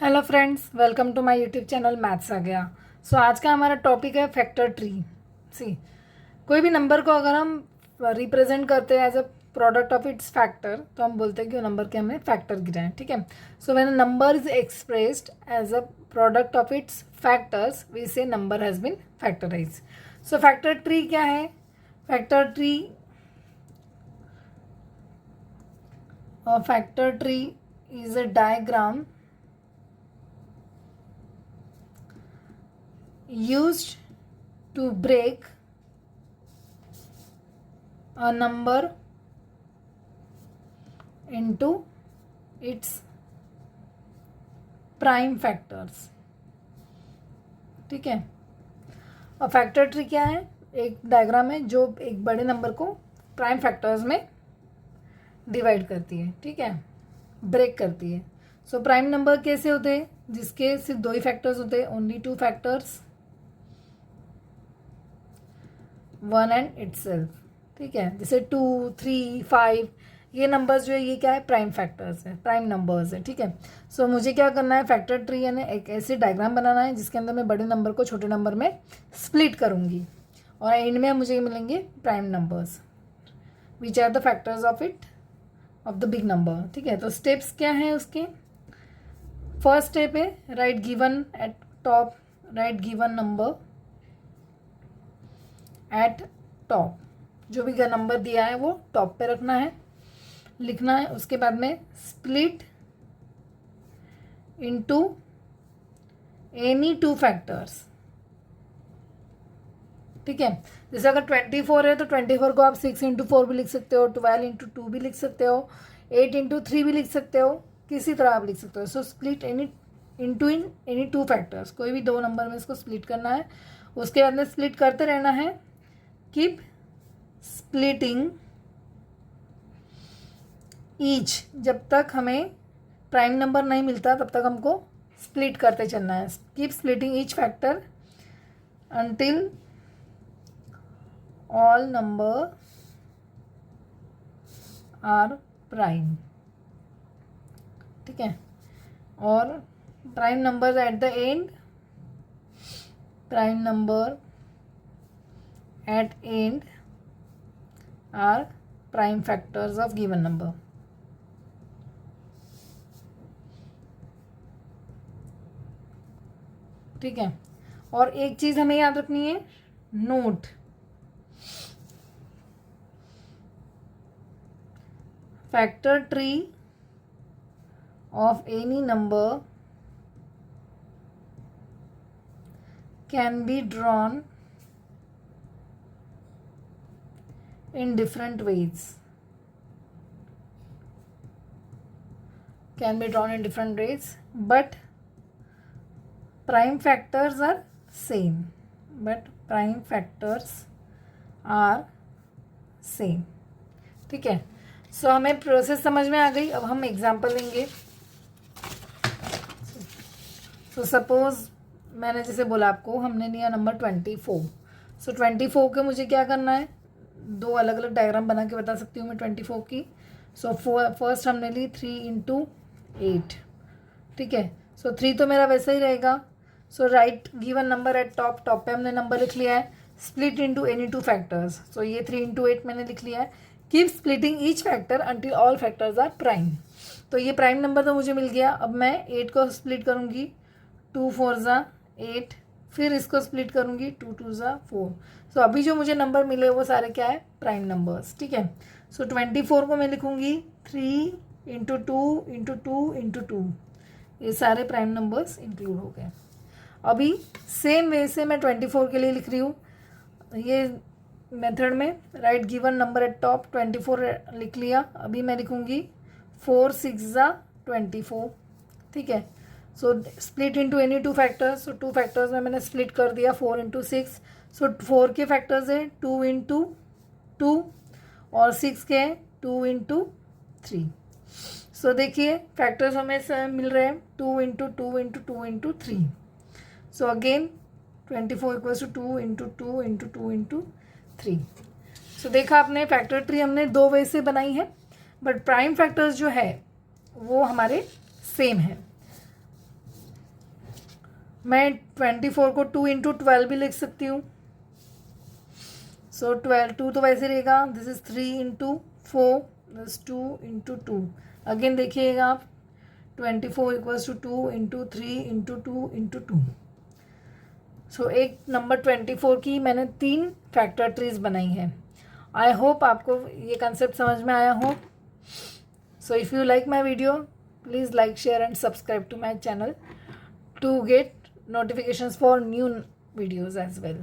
Hello friends, welcome to my YouTube channel maths आ गया। आज का हमारा टॉपिक है फैक्टर ट्री। सी, कोई भी नंबर को अगर हम रिप्रेजेंट करते हैं as a product of its factor, तो हम बोलते हैं कि वो नंबर के हमने फैक्टर गिरा है। ठीक है। When a number is expressed as a product of its factors, we say number has been factorise. Factor tree क्या है? Factor tree is a diagram used to break a number into its prime factors। ठीक है। और factor tree क्या है? एक diagram है जो एक बड़े नंबर को प्राइम फैक्टर्स में डिवाइड करती है। ठीक है, ब्रेक करती है। प्राइम नंबर कैसे होते हैं? जिसके सिर्फ दो ही फैक्टर्स होते हैं, only two factors, one and itself. ठीक है, जैसे 2, 3, 5 ये नंबर्स जो है ये क्या है? प्राइम फैक्टर्स है, प्राइम नंबर्स है। ठीक है। मुझे क्या करना है? फैक्टर ट्री यानी एक ऐसे डायग्राम बनाना है जिसके अंदर मैं बड़े नंबर को छोटे नंबर में स्प्लिट करूंगी और एंड में मुझे मिलेंगे prime numbers which are the factors of the big number. ठीक है। स्टेप्स क्या है उसके? फर्स्ट स्टेप है write given at top, write given number at top. जो भी नंबर दिया है वो टॉप पे रखना है, लिखना है। उसके बाद में split into any two factors. ठीक है। जैसे अगर 24 है तो 24 को आप 6 × 4 भी लिख सकते हो, 12 × 2 भी लिख सकते हो, 8 × 3 भी लिख सकते हो, किसी तरह आप लिख सकते हो। स्प्लिट एनी टू फैक्टर्स, कोई भी दो नंबर में इसको स्प्लिट करना है। उसके बाद में स्प्लिट करते रहना है। कीप स्प्लिटिंग ईच, जब तक हमें प्राइम नंबर नहीं मिलता तब तक हमको स्प्लिट करते चलना है। Keep splitting each factor until all number are prime. ठीक है। और prime number at the end, prime number at end are prime factors of given number। ठीक है। और एक चीज हमें याद रखनी है, note factor tree of any number can be drawn in different ways, but prime factors are same, ठीक है। हमें प्रोसेस समझ में आ गई। अब हम एग्जांपल लेंगे। सपोज मैंने जैसे बोला आपको, हमने लिया नंबर 24। 24 के मुझे क्या करना है? दो अलग अलग डायग्राम बना के बता सकती हूँ मैं 24 की। फर्स्ट हमने ली 3 × 8। ठीक है। 3 तो मेरा वैसा ही रहेगा। Write given number at top, top पे हमने नंबर लिख लिया है। Split into any two factors, ये 3 × 8 मैंने लिख लिया है। Keep splitting each factor until all factors are prime. ये प्राइम नंबर तो मुझे मिल गया। अब मैं 8 को स्प्लिट करूँगी, 2 4 = 8, फिर इसको स्प्लिट करूँगी, 2 2 = 4। अभी जो मुझे नंबर मिले वो सारे क्या है? Prime numbers. ठीक है। 24 को मैं लिखूँगी 3 × 2 × 2 × 2, ये सारे प्राइम नंबर्स इंक्लूड हो गए। अभी सेम वे से मैं 24 के लिए लिख रही हूँ। ये मेथड में right given number at top 24 लिख लिया। अभी मैं लिखूँगी 4 6 = 24। ठीक है। Split into any two factors. 2 factors में मैंने स्प्लिट कर दिया, 4 × 6। 4 के फैक्टर्स है 2 × 2 और 6 के हैं 2 × 3। देखिए फैक्टर्स हमें मिल रहे हैं 2 × 2 × 2 × 3। अगेन 24 = 2 × 2 × 2 × 3। देखा आपने, फैक्टर ट्री हमने दो वे से बनाई है, बट प्राइम फैक्टर्स जो है वो हमारे सेम है। मैं 24 को 2 इंटू 12 भी लिख सकती हूँ. सो 2 तो वैसे रहेगा. This is 3 into 4, this 2 into 2. Again देखिएगा आप, 24 equals to 2 into 3 into 2 into 2. So एक नंबर 24 की मैंने 3 फैक्टर ट्रीज बनाई है. आई होप आपको ये कंसेप्ट समझ में आया हो. So if you like my video, please like, share and subscribe to my channel to get notifications for new videos as well.